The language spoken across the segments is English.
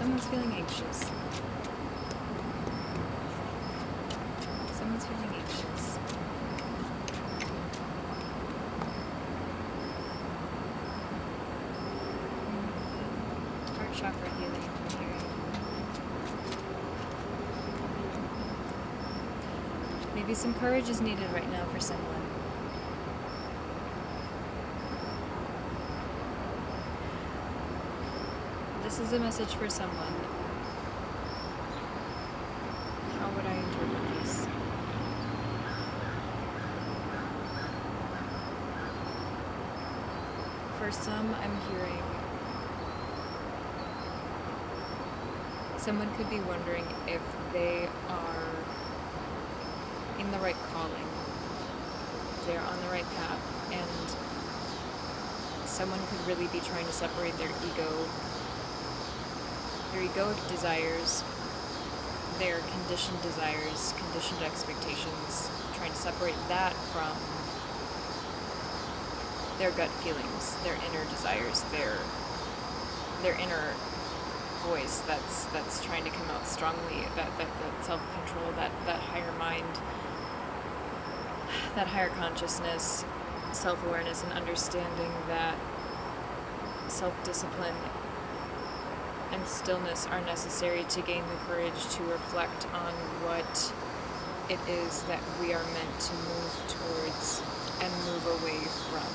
Someone's feeling anxious. Someone's feeling anxious. Heart chakra healing, I'm hearing. Maybe some courage is needed right now for someone. This is a message for someone. How would I interpret this? For some, I'm hearing someone could be wondering if they are in the right calling, they're on the right path, and someone could really be trying to separate their egoic desires, their conditioned desires, conditioned expectations, trying to separate that from their gut feelings, their inner desires, their inner voice that's trying to come out strongly, that self-control, that higher mind, that higher consciousness, self-awareness, and understanding that self-discipline and stillness are necessary to gain the courage to reflect on what it is that we are meant to move towards and move away from.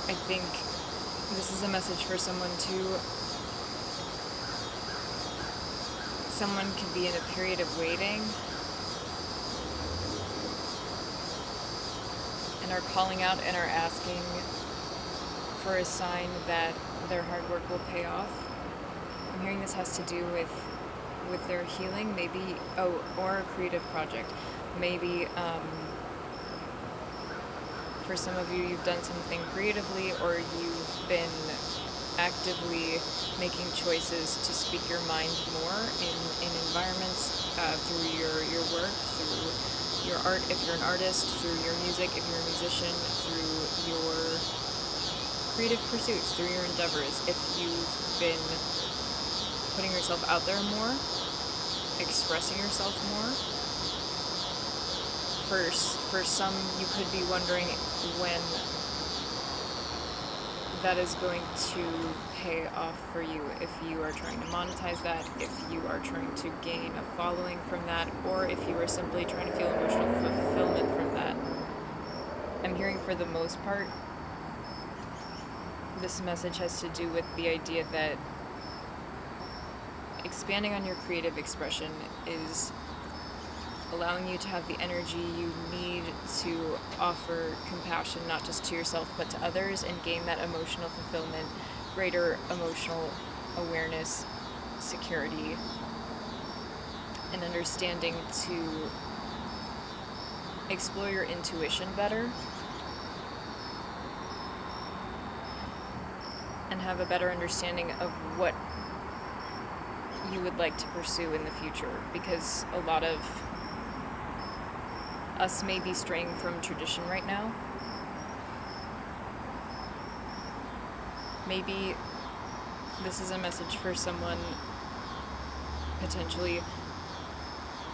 I think this is a message for someone too. Someone could be in a period of waiting and are calling out and are asking for a sign that their hard work will pay off. I'm hearing this has to do with their healing, maybe, or a creative project. Maybe for some of you, you've done something creatively, or you've been actively making choices to speak your mind more in environments, through your work, through your art if you're an artist, through your music if you're a musician, through your creative pursuits, through your endeavors. If you've been putting yourself out there more, expressing yourself more, for some you could be wondering when that is going to pay off for you, if you are trying to monetize that, if you are trying to gain a following from that, or if you are simply trying to feel emotional fulfillment from that. I'm hearing for the most part, this message has to do with the idea that expanding on your creative expression is allowing you to have the energy you need to offer compassion, not just to yourself, but to others, and gain that emotional fulfillment, greater emotional awareness, security, and understanding to explore your intuition better and have a better understanding of what you would like to pursue in the future, because a lot of us may be straying from tradition right now. Maybe this is a message for someone, potentially.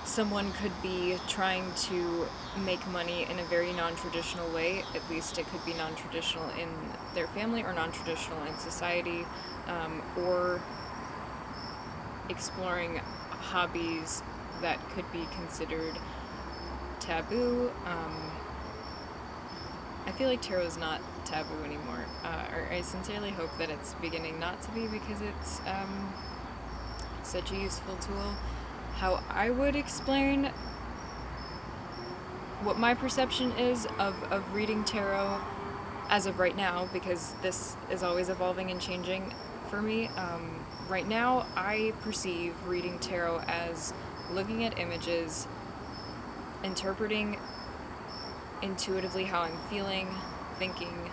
Someone could be trying to make money in a very non-traditional way. At least it could be non-traditional in their family or non-traditional in society, or exploring hobbies that could be considered taboo. I feel like tarot is not taboo anymore, or I sincerely hope that it's beginning not to be, because it's such a useful tool. How I would explain what my perception is of reading tarot as of right now, because this is always evolving and changing for me. Right now, I perceive reading tarot as looking at images, interpreting intuitively how I'm feeling, thinking,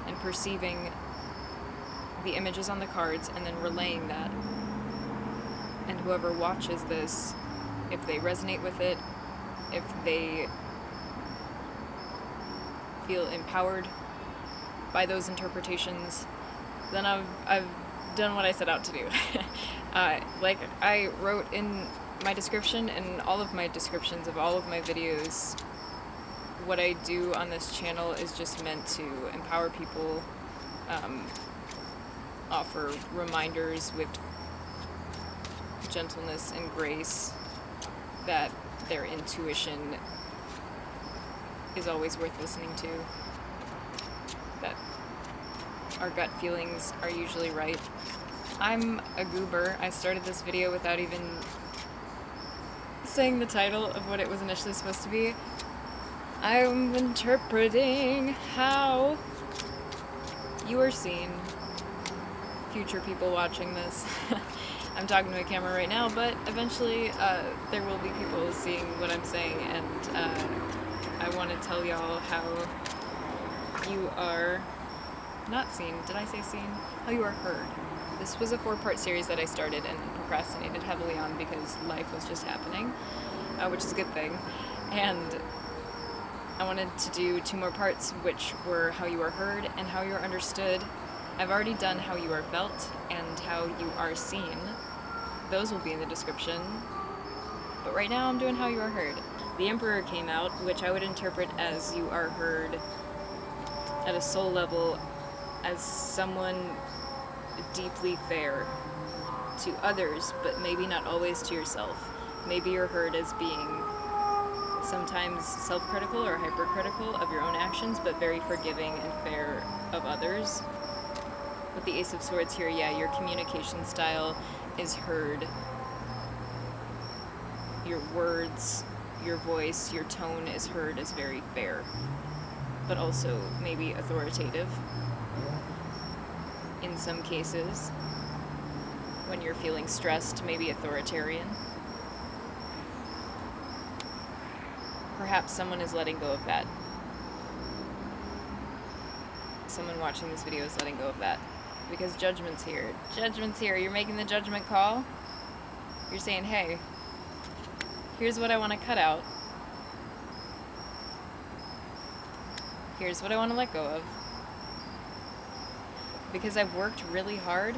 and perceiving the images on the cards, and then relaying that. And whoever watches this, if they resonate with it, if they feel empowered by those interpretations, then I've done what I set out to do. Like I wrote in my description and all of my descriptions of all of my videos, what I do on this channel is just meant to empower people, offer reminders with gentleness and grace that their intuition is always worth listening to, that our gut feelings are usually right. I'm a goober. I started this video without even saying the title of what it was initially supposed to be. I'm interpreting how you are seen, future people watching this. I'm talking to a camera right now, but eventually there will be people seeing what I'm saying, and I want to tell y'all how you are not seen. Did I say seen? How you are heard. This was a 4-part series that I started and procrastinated heavily on because life was just happening, which is a good thing. And I wanted to do 2 more parts, which were how you are heard and how you are understood. I've already done how you are felt and how you are seen. Those will be in the description. But right now I'm doing how you are heard. The Emperor came out, which I would interpret as you are heard at a soul level as someone deeply fair to others, but maybe not always to yourself. Maybe you're heard as being sometimes self-critical or hypercritical of your own actions, but very forgiving and fair of others. With the Ace of Swords here, yeah, your communication style is heard. Your words, your voice, your tone is heard as very fair, but also maybe authoritative. In some cases, when you're feeling stressed, maybe authoritarian. Perhaps someone is letting go of that. Someone watching this video is letting go of that. Because judgment's here. Judgment's here. You're making the judgment call. You're saying, hey, here's what I want to cut out. Here's what I want to let go of. Because I've worked really hard.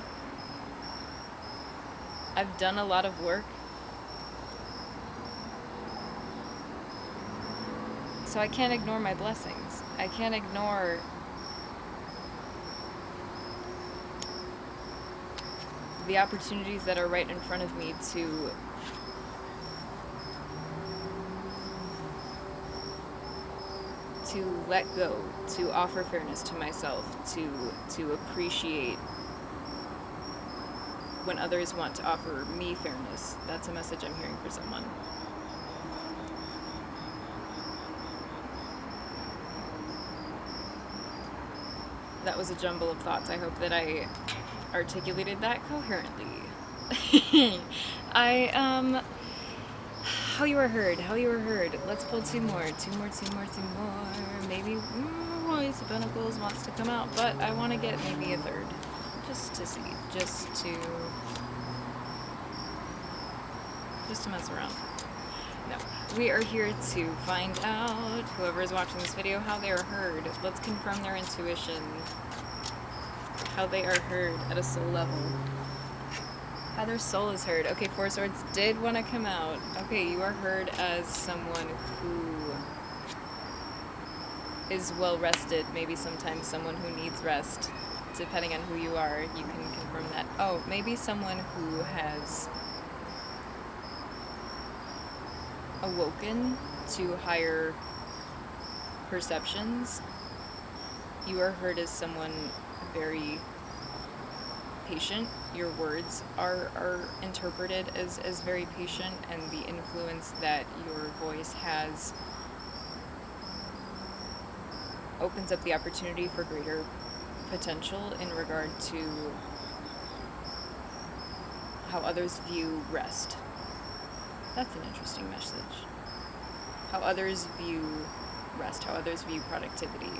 I've done a lot of work. So I can't ignore my blessings. I can't ignore the opportunities that are right in front of me to let go, to offer fairness to myself, to appreciate when others want to offer me fairness. That's a message I'm hearing for someone. That was a jumble of thoughts. I hope that I articulated that coherently. How you are heard, how you are heard. Let's pull 2 more. Maybe Ace of Pentacles wants to come out, but I want to get maybe a 3rd. Just to see, just to mess around. No, we are here to find out, whoever is watching this video, how they are heard. Let's confirm their intuition. How they are heard at a soul level. How their soul is heard. Okay, 4 Swords did want to come out. Okay, you are heard as someone who is well rested. Maybe sometimes someone who needs rest. Depending on who you are, you can confirm that. Oh, maybe someone who has awoken to higher perceptions. You are heard as someone very patient. Your words are interpreted as very patient, and the influence that your voice has opens up the opportunity for greater potential in regard to how others view rest. That's an interesting message. How others view rest, how others view productivity.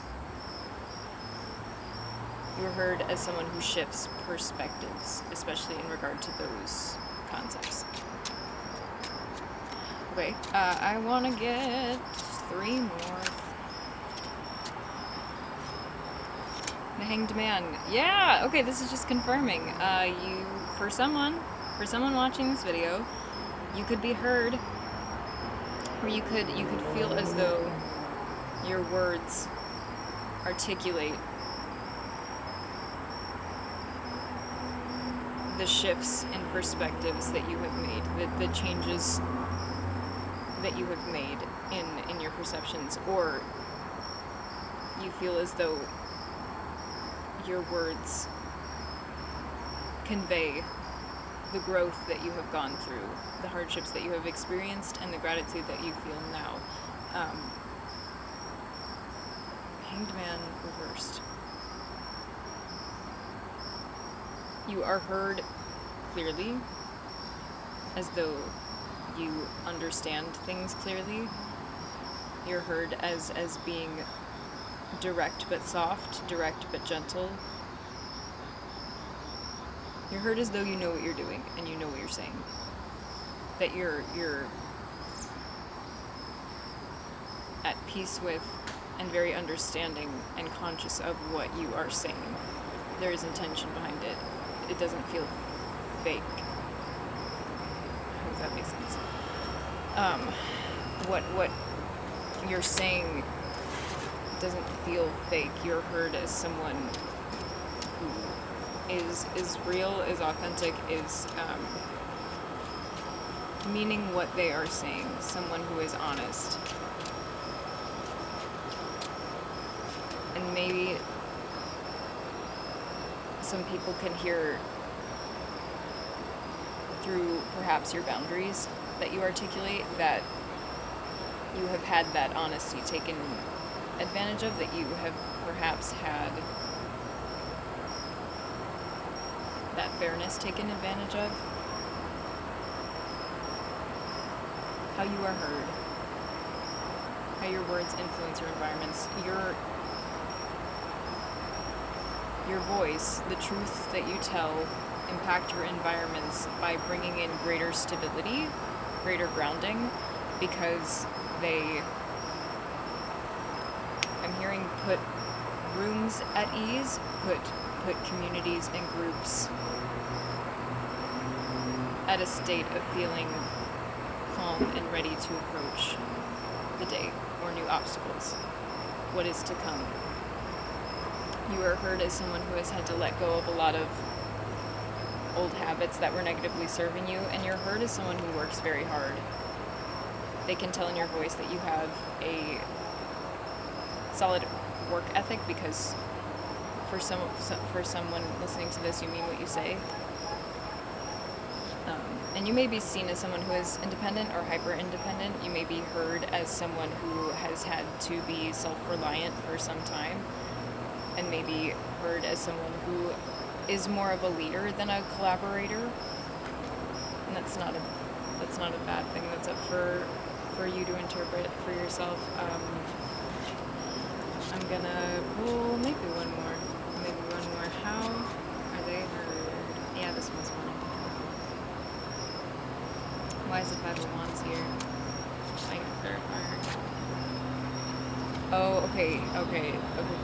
You're heard as someone who shifts perspectives, especially in regard to those concepts. Okay, I want to get 3 more. Hanged Man. Yeah, okay, this is just confirming. For someone watching this video, you could be heard, or you could feel as though your words articulate the shifts in perspectives that you have made, the changes that you have made in your perceptions, or you feel as though your words convey the growth that you have gone through, the hardships that you have experienced, and the gratitude that you feel now. Hanged Man reversed. You are heard clearly, as though you understand things clearly. You're heard as being direct but soft, direct but gentle. You're heard as though you know what you're doing and you know what you're saying. That you're at peace with and very understanding and conscious of what you are saying. There is intention behind it. It doesn't feel fake. Does that make sense? What you're saying doesn't feel fake. You're heard as someone who is real, is authentic, is meaning what they are saying. Someone who is honest. And maybe some people can hear through perhaps your boundaries that you articulate, that you have had that honesty taken advantage of, that you have perhaps had that fairness taken advantage of. How you are heard, how your words influence your environments, your voice, the truth that you tell impact your environments by bringing in greater stability, greater grounding, because they, I'm hearing, put rooms at ease, put communities and groups at a state of feeling calm and ready to approach the day or new obstacles, what is to come. You are heard as someone who has had to let go of a lot of old habits that were negatively serving you, and you're heard as someone who works very hard. They can tell in your voice that you have a solid work ethic, because for someone listening to this, you mean what you say. And you may be seen as someone who is independent or hyper-independent. You may be heard as someone who has had to be self-reliant for some time, and maybe heard as someone who is more of a leader than a collaborator. And that's not a bad thing. That's up for you to interpret for yourself. I'm gonna pull maybe one more. How are they heard? Yeah, this one's one. Why is the Five of Wands here? I can verify. Oh, okay.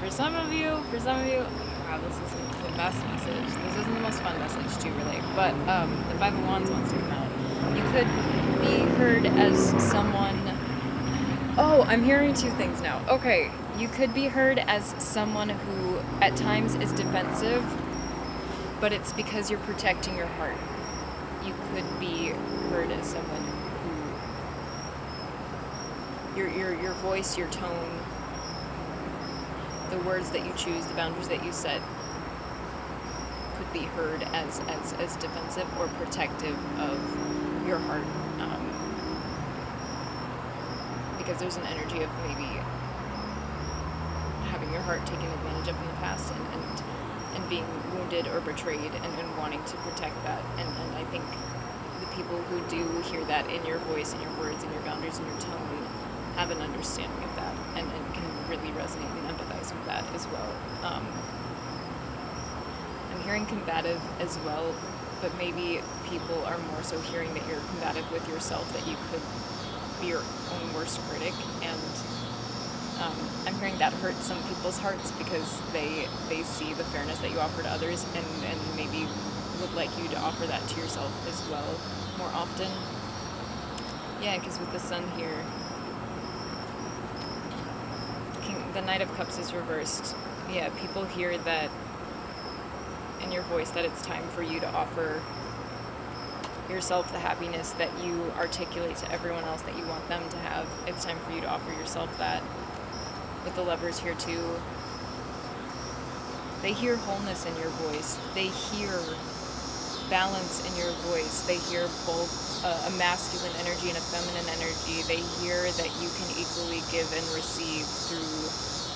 For some of you, wow, this isn't the best message. This isn't the most fun message to relate, but the Five of Wands wants to come out. You could be heard as someone. Oh, I'm hearing two things now. Okay, you could be heard as someone who at times is defensive, but it's because you're protecting your heart. You could be heard as someone who your voice, your tone, the words that you choose, the boundaries that you set could be heard as defensive or protective of your heart. Because there's an energy of maybe having your heart taken advantage of in the past, and being wounded or betrayed, and wanting to protect that. And I think the people who do hear that in your voice and your words and your boundaries and your tone have an understanding of that, and can really resonate and empathize with that as well. I'm hearing combative as well, but maybe people are more so hearing that you're combative with yourself, that you could be your own worst critic, and I'm hearing that hurts some people's hearts because they see the fairness that you offer to others and maybe would like you to offer that to yourself as well more often. Yeah, because with the sun here, the Knight of Cups is reversed. Yeah, people hear that in your voice that it's time for you to offer yourself the happiness that you articulate to everyone else that you want them to have. It's time for you to offer yourself that. With the Lovers here too, they hear wholeness in your voice. They hear balance in your voice. They hear both a masculine energy and a feminine energy. They hear that you can equally give and receive through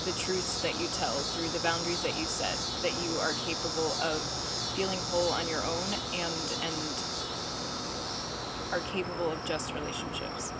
the truths that you tell, through the boundaries that you set, that you are capable of feeling whole on your own and are capable of just relationships.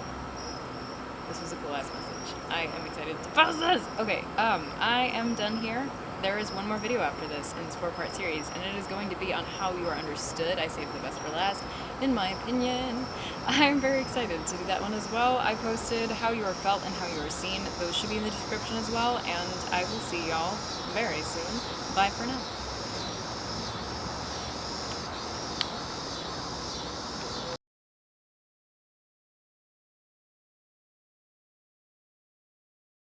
This was a cool ass message. I am excited to post this! Okay, I am done here. There is one more video after this in this 4-part series, and it is going to be on how you are understood. I saved the best for last, in my opinion. I'm very excited to do that one as well. I posted how you are felt and how you are seen. Those should be in the description as well, and I will see y'all very soon. Bye for now.